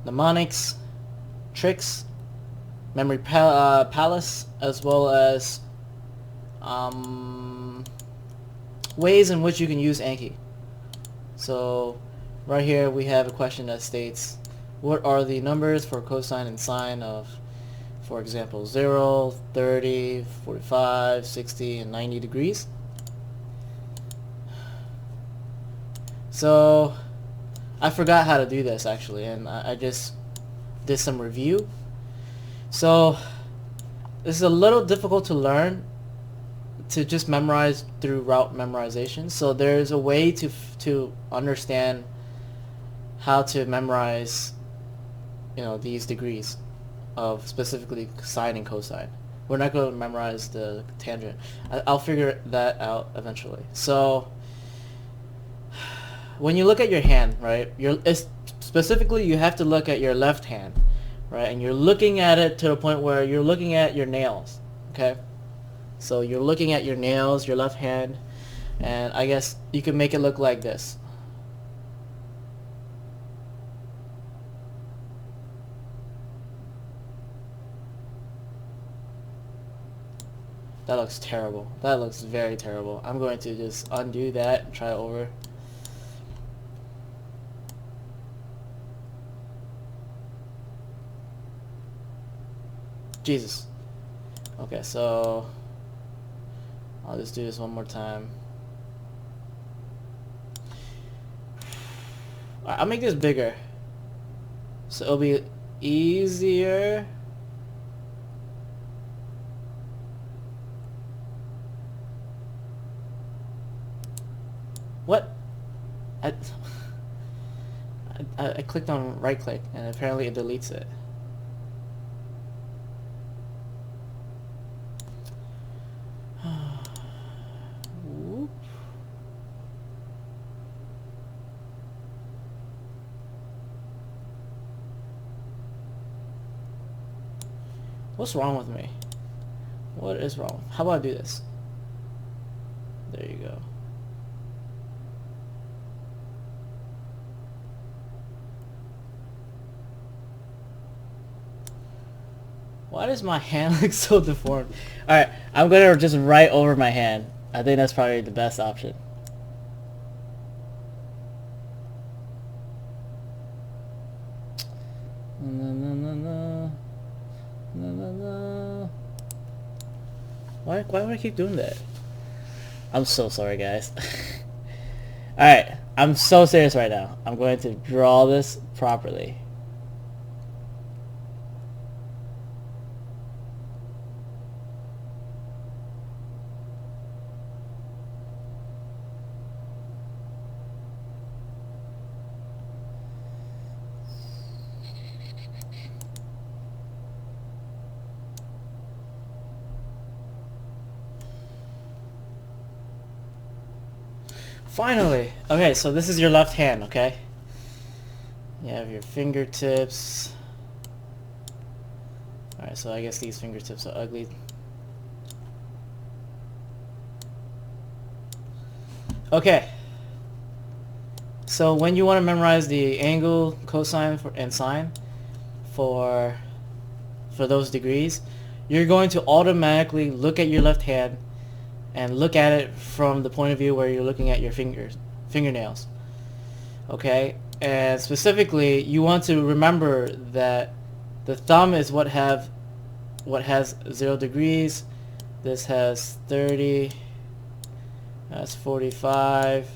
mnemonics, tricks, memory palace, as well as ways in which you can use ANKI. So right here we have a question that states, what are the numbers for cosine and sine of, for example, 0, 30, 45, 60, and 90 degrees? So I forgot how to do this actually, and I just did some review. So this is a little difficult to learn, to just memorize through route memorization. So there's a way to understand how to memorize, you know, these degrees of specifically sine and cosine. We're not going to memorize the tangent. I'll figure that out eventually. So when you look at your hand, right, specifically you have to look at your left hand, right, and you're looking at it to the point where you're looking at your nails, okay? So you're looking at your nails, your left hand, and I guess you can make it look like this. That looks terrible. That looks very terrible. I'm going to just undo that and try it over. Jesus. Okay, so I'll just do this one more time. I'll make this bigger, so it'll be easier. What? I clicked on right click and apparently it deletes it. Whoop. What's wrong with me? What is wrong? How about I do this? There you go. Why does my hand look so deformed? Alright, I'm gonna just write over my hand. I think that's probably the best option. Why would I keep doing that? I'm so sorry, guys. Alright, I'm so serious right now. I'm going to draw this properly. Finally! Okay, so this is your left hand, okay? You have your fingertips. Alright, so I guess these fingertips are ugly. Okay. So when you want to memorize the angle, cosine, and sine for those degrees, you're going to automatically look at your left hand and look at it from the point of view where you're looking at your fingernails. Okay? And specifically, you want to remember that the thumb is what has 0 degrees. This has 30. That's 45.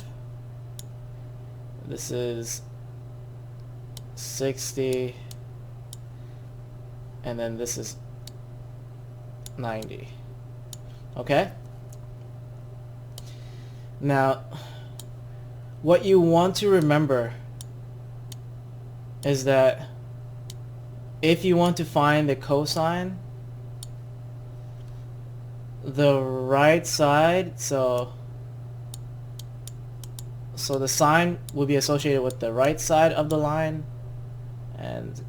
This is 60. And then this is 90. Okay? Now, what you want to remember is that if you want to find the cosine, the right side, so the sine will be associated with the right side of the line, and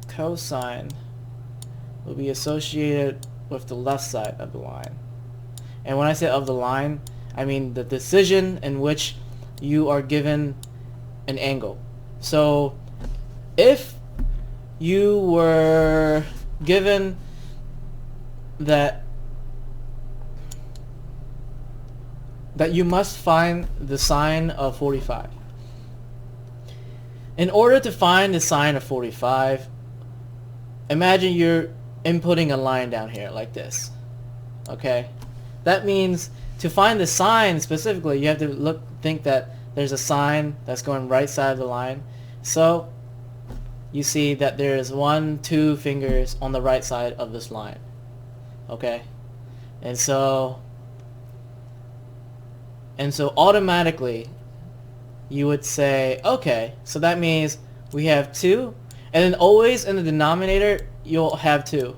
cosine will be associated with the left side of the line. And when I say of the line, I mean the decision in which you are given an angle. So if you were given that you must find the sine of 45. In order to find the sine of 45, imagine you're inputting a line down here like this. Okay? That means to find the sine specifically, you have to think that there's a sine that's going right side of the line. So you see that there's 1, 2 fingers on the right side of this line. Okay? And so automatically you would say, okay, so that means we have 2, and then always in the denominator you'll have 2.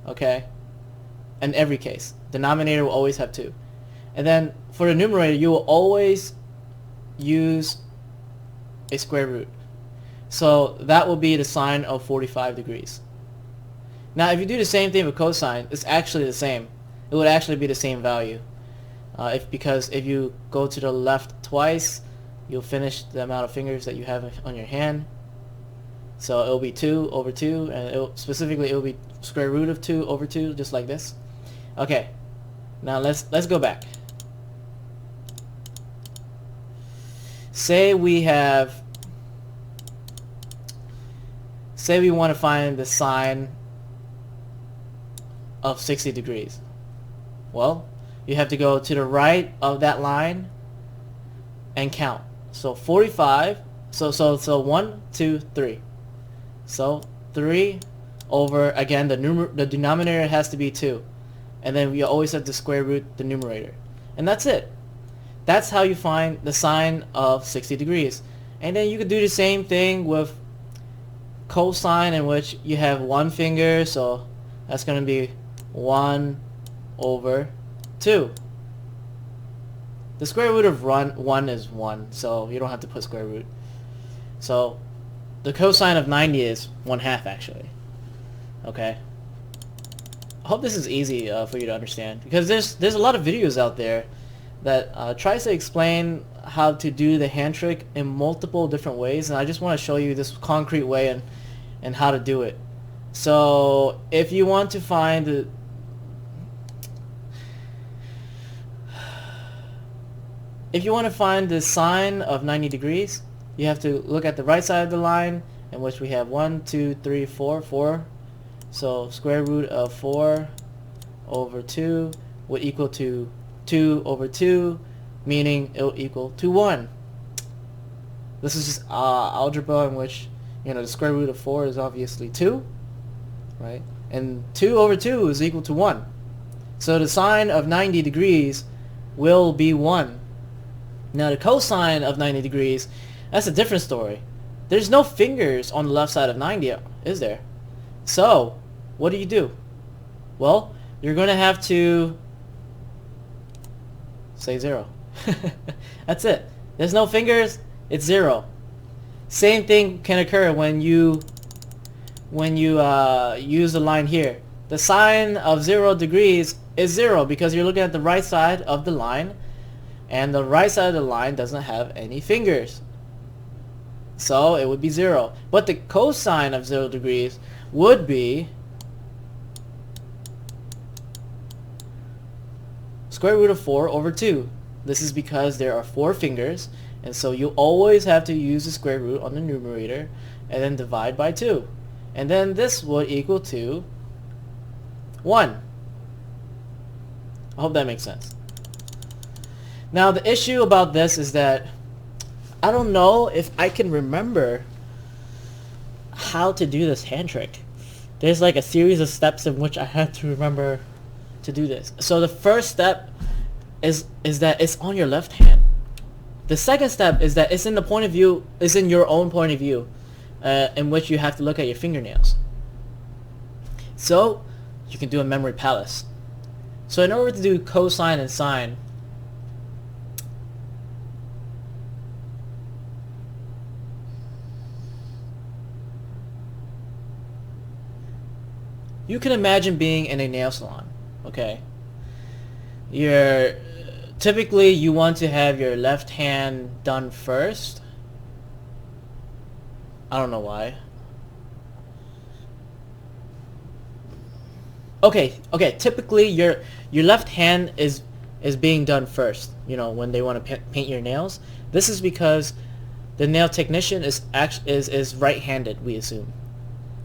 Okay? In every case, denominator will always have 2. And then for the numerator, you will always use a square root. So that will be the sine of 45 degrees. Now if you do the same thing with cosine, it's actually the same. It would actually be the same value. Because if you go to the left twice, you'll finish the amount of fingers that you have on your hand. So it will be 2 over 2, and specifically it will be square root of 2 over 2, just like this. Okay, now let's go back. Say we want to find the sine of 60 degrees. Well, you have to go to the right of that line and count. So 45, so 1, 2, 3. So 3 over, again, the denominator has to be 2. And then we always have to square root the numerator. And that's it. That's how you find the sine of 60 degrees. And then you could do the same thing with cosine, in which you have 1 finger, so that's going to be 1 over 2. The square root of 1 is 1, so you don't have to put square root. So the cosine of 90 is 1/2 actually. Okay. I hope this is easy for you to understand, because there's a lot of videos out there that tries to explain how to do the hand trick in multiple different ways, and I just want to show you this concrete way and how to do it. So if you want to find the sine of 90 degrees, you have to look at the right side of the line, in which we have 1, 2, 3, 4. So square root of 4 over 2 would equal to 2 over 2, meaning it will equal to 1. This is just algebra, in which, you know, the square root of 4 is obviously 2, right? And 2 over 2 is equal to 1. So the sine of 90 degrees will be 1. Now the cosine of 90 degrees, that's a different story. There's no fingers on the left side of 90, is there? So what do? Well, you're going to have to say 0. That's it. There's no fingers, it's 0. Same thing can occur when you use the line here. The sine of 0 degrees is 0 because you're looking at the right side of the line, and the right side of the line doesn't have any fingers. So it would be 0. But the cosine of 0 degrees would be square root of 4 over 2. This is because there are 4 fingers, and so you always have to use the square root on the numerator and then divide by 2. And then this would equal to 1. I hope that makes sense. Now the issue about this is that I don't know if I can remember how to do this hand trick. There's like a series of steps in which I had to remember to do this. So the first step is that it's on your left hand. The second step is that it's in your own point of view, in which you have to look at your fingernails. So you can do a memory palace. So in order to do cosine and sine, you can imagine being in a nail salon, okay? Typically you want to have your left hand done first. I don't know why. Okay. Typically, your left hand is being done first. You know, when they want to paint your nails. This is because the nail technician is right-handed, we assume.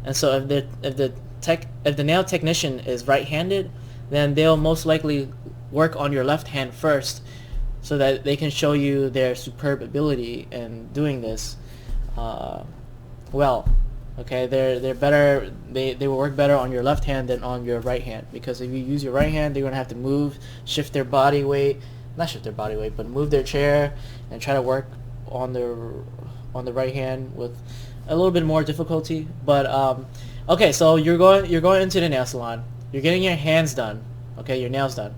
And so if the nail technician is right-handed, then they'll most likely work on your left hand first, so that they can show you their superb ability in doing this. Well, okay, they're better. They will work better on your left hand than on your right hand, because if you use your right hand, they're gonna have to shift their body weight, not shift their body weight, but move their chair and try to work on the right hand with a little bit more difficulty. But okay, so you're going into the nail salon. You're getting your hands done. Okay, your nails done.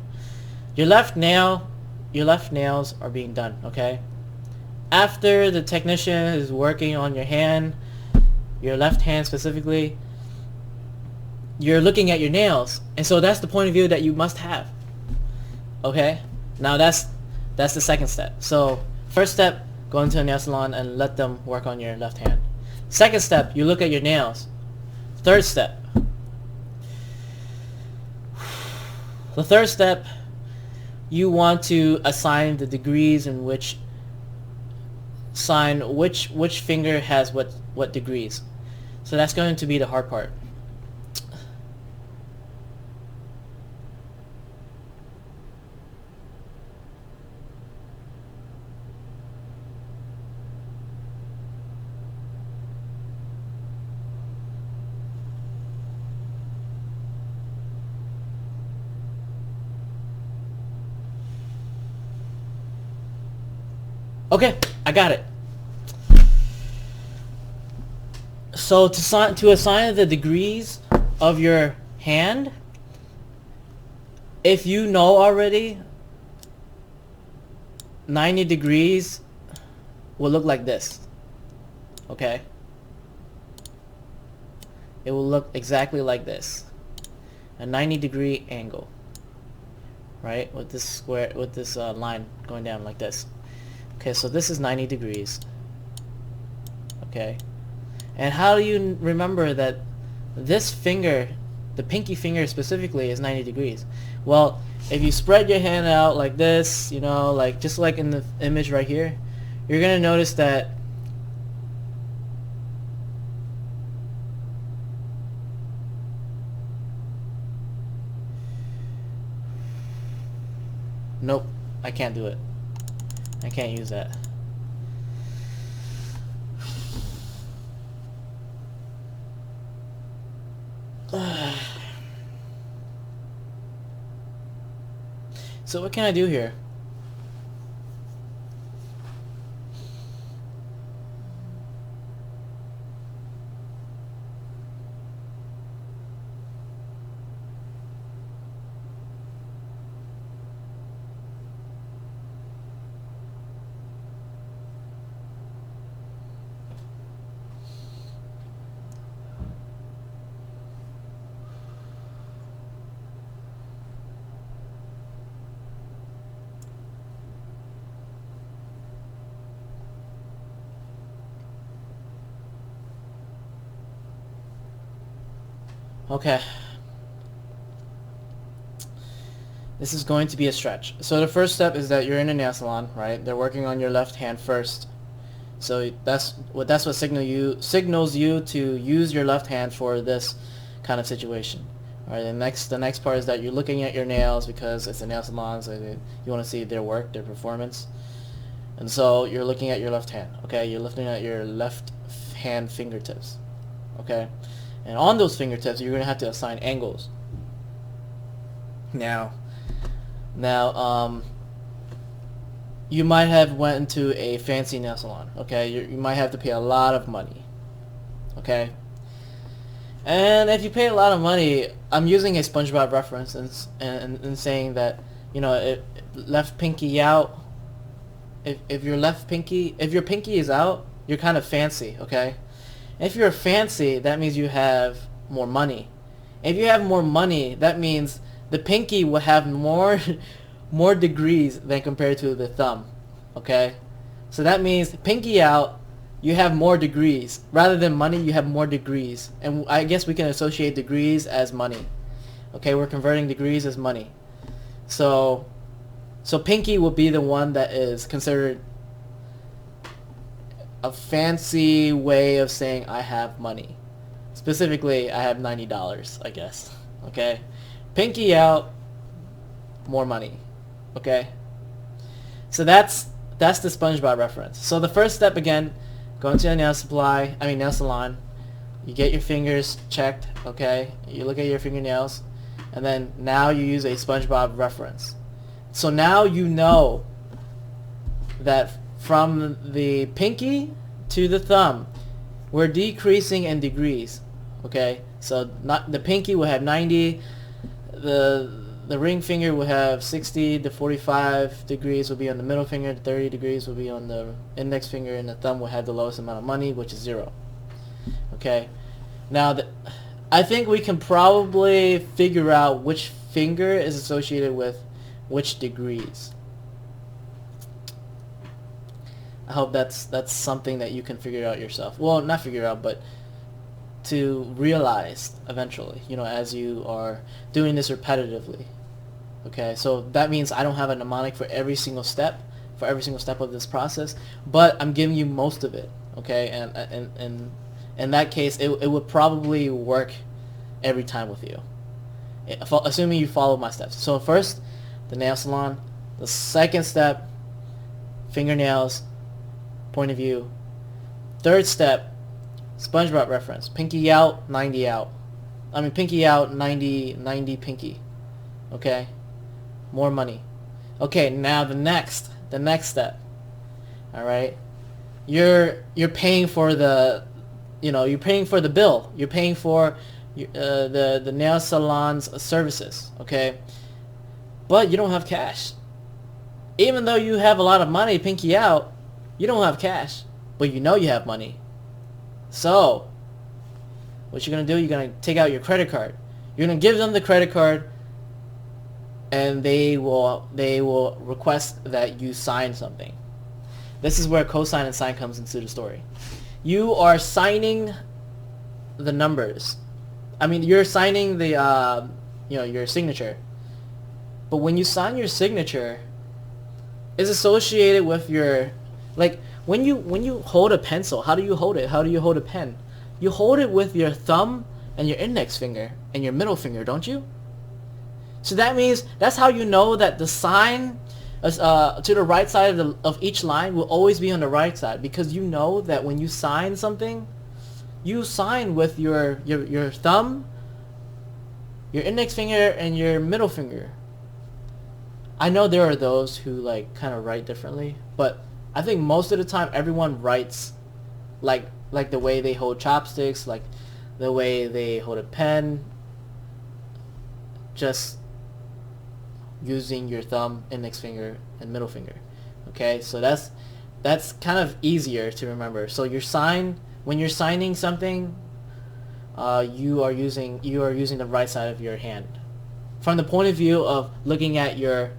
Your left nails are being done. Okay. After the technician is working on your hand, your left hand specifically, you're looking at your nails, and so that's the point of view that you must have. Okay. Now that's the second step. So first step, go into a nail salon and let them work on your left hand. Second step, you look at your nails. Third step. The third step, you want to assign the degrees in which which finger has what degrees. So that's going to be the hard part. Okay, I got it. So to assign the degrees of your hand, if you know already, 90 degrees will look like this. Okay? It will look exactly like this. A 90-degree angle. Right? With this line going down like this. Okay, so this is 90 degrees. Okay. And how do you remember that this finger, the pinky finger specifically, is 90 degrees? Well, if you spread your hand out like this, you know, like just like in the image right here, you're going to notice that nope, I can't do it. I can't use that. So what can I do here? Okay. This is going to be a stretch. So the first step is that you're in a nail salon, right? They're working on your left hand first. So that's what signals you to use your left hand for this kind of situation. All right. The next part is that you're looking at your nails because it's a nail salon, so you want to see their work, their performance. And so you're looking at your left hand. Okay. You're looking at your left hand fingertips. Okay. And on those fingertips, you're going to have to assign angles. Now, you might have went into a fancy nail salon. Okay, you might have to pay a lot of money. Okay, and if you pay a lot of money, I'm using a SpongeBob reference and saying that, you know, left pinky out. If your pinky is out, you're kind of fancy. Okay. If you're fancy, that means you have more money. If you have more money, that means the pinky will have more degrees than compared to the thumb. Okay? So that means pinky out, you have more degrees. Rather than money, you have more degrees. And I guess we can associate degrees as money. Okay, we're converting degrees as money. So pinky will be the one that is considered a fancy way of saying I have money. Specifically, I have $90, I guess. Okay, pinky out, more money. Okay, so that's the SpongeBob reference. So the first step, again, go into a nail salon. You get your fingers checked. Okay, you look at your fingernails, and then now you use a SpongeBob reference. So now you know that from the pinky to the thumb, we're decreasing in degrees. Okay, so not the pinky will have 90, the ring finger will have 60, the 45 degrees will be on the middle finger, the 30 degrees will be on the index finger, and the thumb will have the lowest amount of money, which is 0. Okay, now I think we can probably figure out which finger is associated with which degrees. I hope that's something that you can figure out yourself. Well, not figure out, but to realize eventually, as you are doing this repetitively. Okay, so that means I don't have a mnemonic for every single step of this process, but I'm giving you most of it. Okay, and in that case, it would probably work every time with you, assuming you follow my steps. So first, the nail salon. The second step, fingernails, point of view. Third step, SpongeBob reference. Pinky out, 90 out. Pinky out, 90 pinky. Okay? More money. Okay, now the next step. Alright? You're paying for the you're paying for the bill. You're paying for the nail salon's services, okay? But you don't have cash. Even though you have a lot of money, pinky out, you don't have cash, but you know you have money. So, what you're going to do, you're going to take out your credit card. You're going to give them the credit card, and they will request that you sign something. This is where cosine and sine comes into the story. You are signing the numbers. You're signing the your signature. But when you sign your signature, it's associated with your, like, when you hold a pencil, how do you hold it? How do you hold a pen? You hold it with your thumb and your index finger and your middle finger, don't you? So that means that's how you know that the sign to the right side of each line will always be on the right side, because you know that when you sign something, you sign with your thumb, your index finger, and your middle finger. I know there are those who kind of write differently, but I think most of the time everyone writes like the way they hold chopsticks, like the way they hold a pen, just using your thumb, index finger, and middle finger. Okay, so that's kind of easier to remember. So when you're signing something, you are using the right side of your hand, from the point of view of looking at your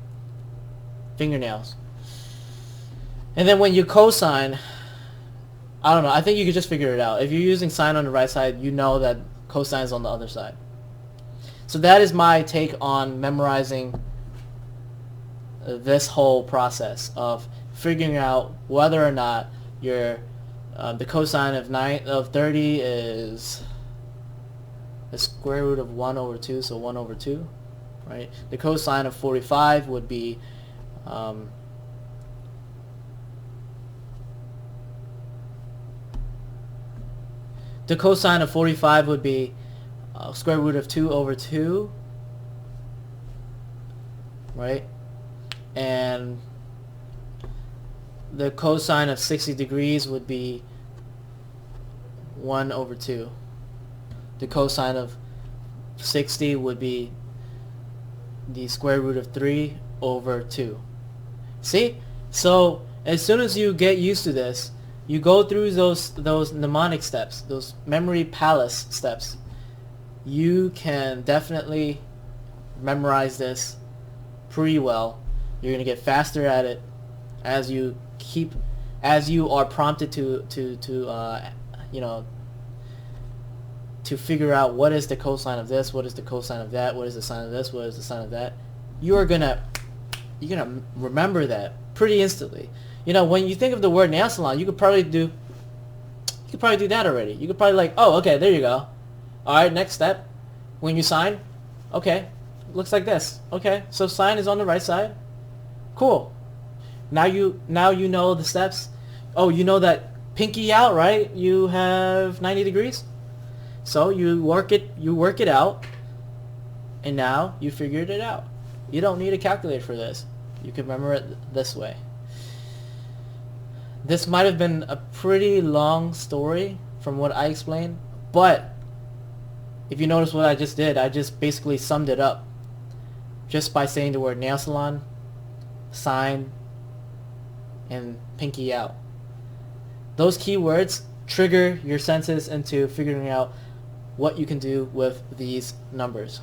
fingernails. And then when you cosine, I don't know, I think you could just figure it out. If you're using sine on the right side, you know that cosine is on the other side. So that is my take on memorizing this whole process of figuring out whether or not your the cosine of 30 is the square root of 1 over 2, so 1 over 2, right? The cosine of 45 would be the cosine of 45 would be square root of 2 over 2, right? And the cosine of 60 degrees would be 1 over 2. The cosine of 60 would be the square root of 3 over 2. See? So as soon as you get used to this, you go through those mnemonic steps, those memory palace steps, you can definitely memorize this pretty well. You're going to get faster at it as you are prompted to to figure out what is the cosine of this, what is the cosine of that, what is the sine of this, what is the sine of that, you're gonna remember that pretty instantly. You know, when you think of the word nail salon, you could probably do that already. You could probably like, oh, okay, there you go. All right, next step, when you sine, okay, looks like this. Okay, so sine is on the right side. Cool. Now you know the steps. Oh, you know that pinky out, right? You have 90 degrees. So you work it out, and now you figured it out. You don't need a calculator for this. You can remember it this way. This might have been a pretty long story from what I explained, but if you notice what I just did, I just basically summed it up just by saying the word nail salon, sine, and pinky out. Those keywords trigger your senses into figuring out what you can do with these numbers.